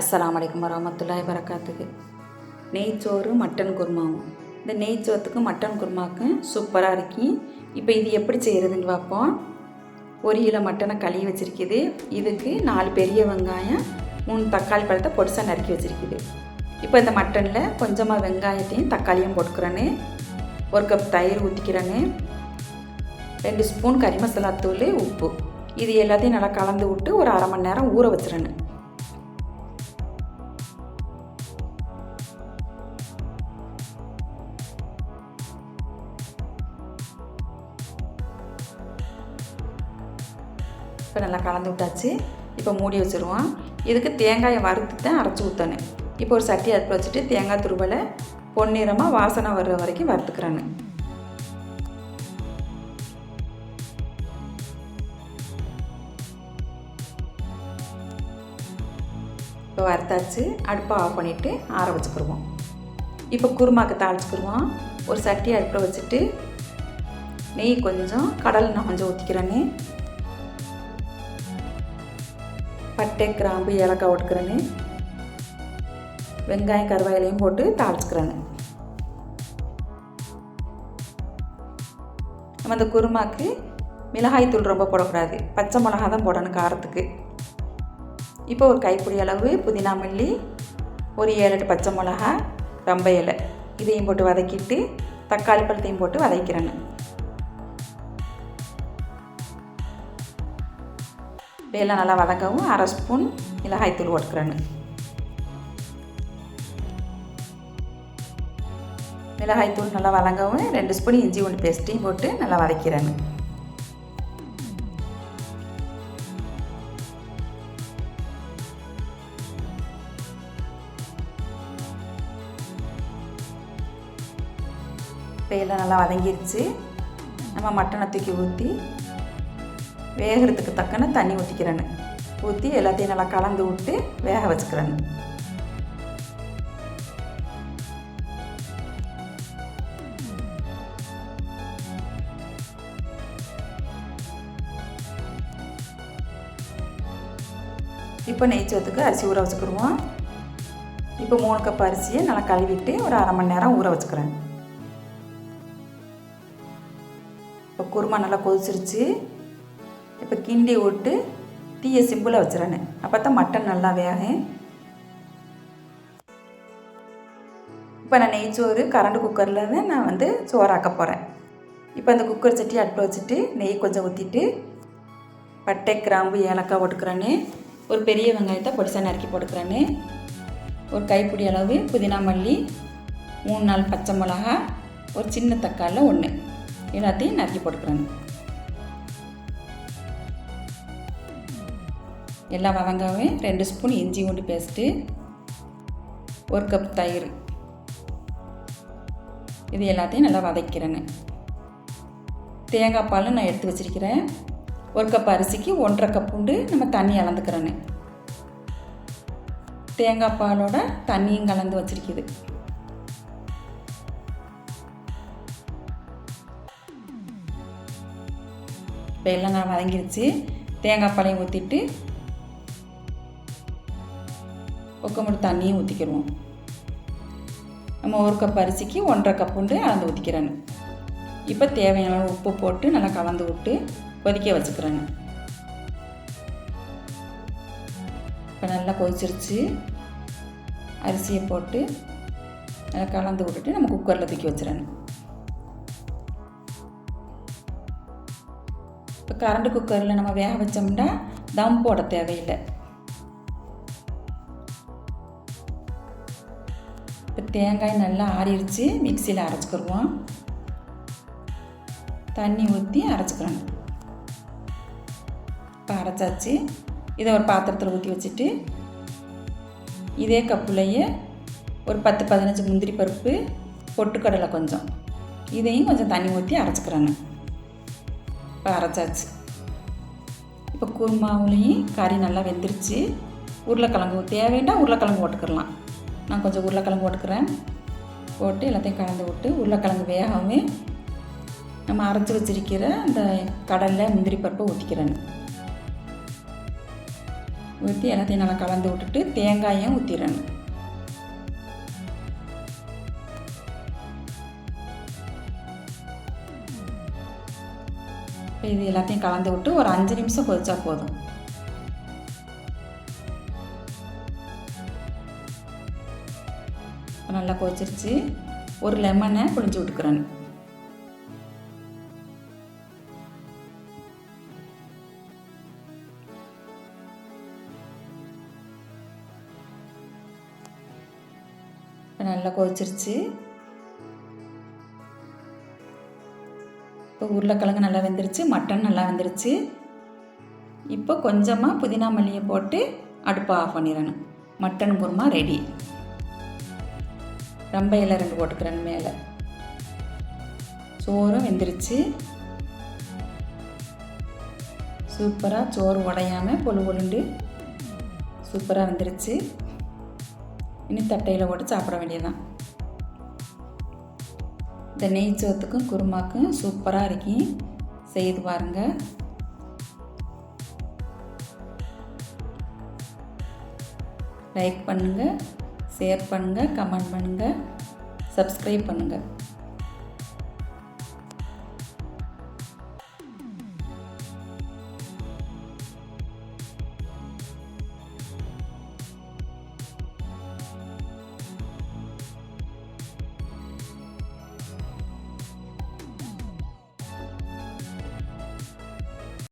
அஸ்ஸலாமு அலைக்கும் வரஹ்மத்துல்லாஹி வரகாத்துக்கு. நெய்ச்சோறு மட்டன் குருமாவும். இந்த நெய்ச்சோத்துக்கும் மட்டன் குருமாவுக்கும் சூப்பராக இருக்கும். இப்போ இது எப்படி செய்கிறதுன்னு பார்ப்போம். 1 கிலோ மட்டனை கழுவி வச்சுருக்குது. இதுக்கு 4 பெரிய வெங்காயம், 3 தக்காளி பழத்தை பொடிசாக நறுக்கி வச்சுருக்குது. இப்போ இந்த மட்டனில் கொஞ்சமாக வெங்காயத்தையும் தக்காளியும் போட்டுக்கிறேன்னு, 1 கப் தயிர் ஊற்றிக்கிறேன்னு, 2 ஸ்பூன் கறி மசாலா தூள், உப்பு, இது எல்லாத்தையும் நல்லா கலந்து விட்டு ஒரு அரை மணி நேரம் ஊற வச்சுறேன்னு. இப்போ நல்லா கலந்து விட்டாச்சு. இப்போ மூடி வச்சுருவோம். இதுக்கு தேங்காயை வறுத்து தான் அரைச்சி ஊற்றணும். இப்போ ஒரு சட்டி அடுப்பில் வச்சுட்டு தேங்காய் துருவலை பொன்னிறமாக வாசனை வர்ற வரைக்கும் வறுத்துக்கிறேன்னு. இப்போ வறுத்தாச்சு. அடுப்பை ஆஃப் பண்ணிவிட்டு ஆற வச்சுக்கிடுவோம். இப்போ குருமாக்கு தாளிச்சுக்கிடுவோம். ஒரு சட்டி அடுப்பில் வச்சுட்டு நெய் கொஞ்சம், கடலை நான் கொஞ்சம் ஊற்றிக்கிறேன்னு, பட்டை, கிராம்பு, ஏலக்காய் போட்டுக்கிறேன்னு, வெங்காயம் கருவேப்பிலையும் போட்டு தாளிச்சுக்கிறேன்னு. நம்ம அந்த குருமாக்கு மிளகாய் தூள் ரொம்ப போடக்கூடாது, பச்சை மிளகா தான் போடணும் காரத்துக்கு. இப்போ ஒரு கைப்பிடி அளவு புதினா மல்லி, ஒரு 7-8 பச்சை மிளகா, ரொம்ப இலை, இதையும் போட்டு வதக்கிட்டு தக்காளி பழத்தையும் போட்டு வதக்கிறேன்னு. எல்லாம் நல்லா வதக்கவும் அரை ஸ்பூன் மிளகாய் தூள் போட்டுக்கிறேன்னு. மிளகாய் தூள் நல்லா வதங்கவும் 2 ஸ்பூன் இஞ்சி பூண்டு பேஸ்ட்டையும் போட்டு நல்லா வதக்கிறேன்னு. இப்போ எல்லாம் நல்லா வதங்கிருச்சு. நம்ம மட்டனை தூக்கி ஊற்றி வேகிறதுக்கு தக்கன தண்ணி ஊற்றிக்கிறேன்னு. ஊற்றி எல்லாத்தையும் நல்லா கலந்து விட்டு வேக வச்சுக்கிறேன்னு. இப்போ நெய்ச்சோத்துக்கு அரிசி ஊற வச்சுக்கிடுவோம். இப்போ 3 கப் அரிசியை நல்லா கழுவிட்டு ஒரு அரை மணி நேரம் ஊற வச்சுக்கிறேன். இப்போ குருமா நல்லா கொதிச்சிருச்சு. இப்போ கிண்டி விட்டு தீயை சிம்பிளாக வச்சுறேன்னு. அப்போ தான் மட்டன் நல்லா வேகும். இப்போ நான் நெய்ச்சோறு கரண்ட் குக்கரில் தான் நான் சோறாக்க போகிறேன். இப்போ அந்த குக்கர் சட்டி அடுப்பில் வச்சுட்டு நெய் கொஞ்சம் ஊற்றிட்டு பட்டை, கிராம்பு, ஏலக்காய் போட்டுக்கிறேன்னு, ஒரு பெரிய வெங்காயத்தை பொடிசாக நறுக்கி போட்டுக்கிறேன்னு, ஒரு கைப்பிடி அளவு புதினா மல்லி, 3-4 பச்சை மிளகா, ஒரு சின்ன தக்காளி 1, எல்லாத்தையும் நறுக்கி போட்டுக்கிறேன்னு. எல்லாம் வதங்காவே 2 ஸ்பூன் இஞ்சி பூண்டு பேஸ்ட்டு, 1 கப் தயிர், இது எல்லாத்தையும் நல்லா வதக்கிறேன்னு. தேங்காய் பால் நான் எடுத்து வச்சுருக்கிறேன். 1 கப் அரிசிக்கு 1.5 கப் நம்ம தண்ணி அளந்துக்கிறேன்னு. தேங்காய் பாலோட தண்ணியும் கலந்து வச்சுருக்குது. இப்போ எல்லாம் நான் வதங்கிருச்சு. தேங்காய் பாலையும் ஊற்றிட்டு ஒக்கமுடி தண்ணியும் ஊற்றிக்கிடுவோம். நம்ம 1 கப் அரிசிக்கு 1.5 கப் அளந்து ஊற்றிக்கிறேன்னு. இப்போ தேவையான உப்பு போட்டு நல்லா கலந்து விட்டு கொதிக்க வச்சுக்கிறேன்னு. இப்போ நல்லா கொதிச்சிருச்சு. அரிசியை போட்டு நல்லா கலந்து விட்டுட்டு நம்ம குக்கரில் தூக்கி வச்சுறேன்னு. இப்போ கரண்ட் குக்கரில் நம்ம வேக வச்சோம்னா தம் போட தேவையில்லை. இப்போ தேங்காய் நல்லா ஆறிடுச்சு. மிக்சியில் அரைச்சிக்கிடுவோம். தண்ணி ஊற்றி அரைச்சிக்கிறோம். இப்போ அரைச்சாச்சு. இதை ஒரு பாத்திரத்தில் ஊற்றி வச்சுட்டு இதே கப்புலையே ஒரு 10-15 முந்திரி பருப்பு, பொட்டுக்கடலை கொஞ்சம், இதையும் கொஞ்சம் தண்ணி ஊற்றி அரைச்சிக்கிறேன்னு. இப்போ அரைச்சாச்சு. இப்போ குருமாவுலேயும் கறி நல்லா வெந்துருச்சு. உருளைக்கிழங்கு தேவைன்னா உருளைக்கிழங்கு போட்டுக்கிடலாம். நான் கொஞ்சம் உருளைக்கிழங்கு போட்டுக்கிறேன். போட்டு எல்லாத்தையும் கலந்து விட்டு உருளைக்கிழங்கு வேகாமல் நம்ம அரைச்சி வச்சிருக்கிற அந்த கடலை, முந்திரி பருப்பை ஊற்றிக்கிறேன். ஊற்றி எல்லாத்தையும் நல்லா கலந்து விட்டுட்டு தேங்காயும் ஊற்றிடணும். இது எல்லாத்தையும் கலந்து விட்டு ஒரு 5 நிமிஷம் கொதிச்சா போதும். நல்லா கொதிச்சிருச்சு. ஒரு லெமனை புழிஞ்சு விட்டுக்கிறேன். நல்லா கொதிச்சிருச்சு. இப்போ உருளைக்கிழங்கு நல்லா வெந்துருச்சு, மட்டன் நல்லா வெந்துருச்சு. இப்போ கொஞ்சமாக புதினா மல்லியை போட்டு அடுப்பை ஆஃப் பண்ணிடணும். Mutton kurma ready. ரொம்ப இலை 2 போட்டுக்கிறேன் மேலே. சோறும் வெந்துருச்சு. சூப்பராக சோறு உடையாமல் பொழு பொழுண்டு சூப்பராக வெந்துருச்சு. இனி தட்டையில் போட்டு சாப்பிட வேண்டியதுதான். இந்த நெய் சோத்துக்கும் குருமாக்கும் சூப்பராக இருக்கும். செய்து பாருங்கள். லைக் பண்ணுங்கள், ஷேர் பண்ணுங்கள், கமெண்ட் பண்ணுங்கள், சப்ஸ்கிரைப் பண்ணுங்கள்.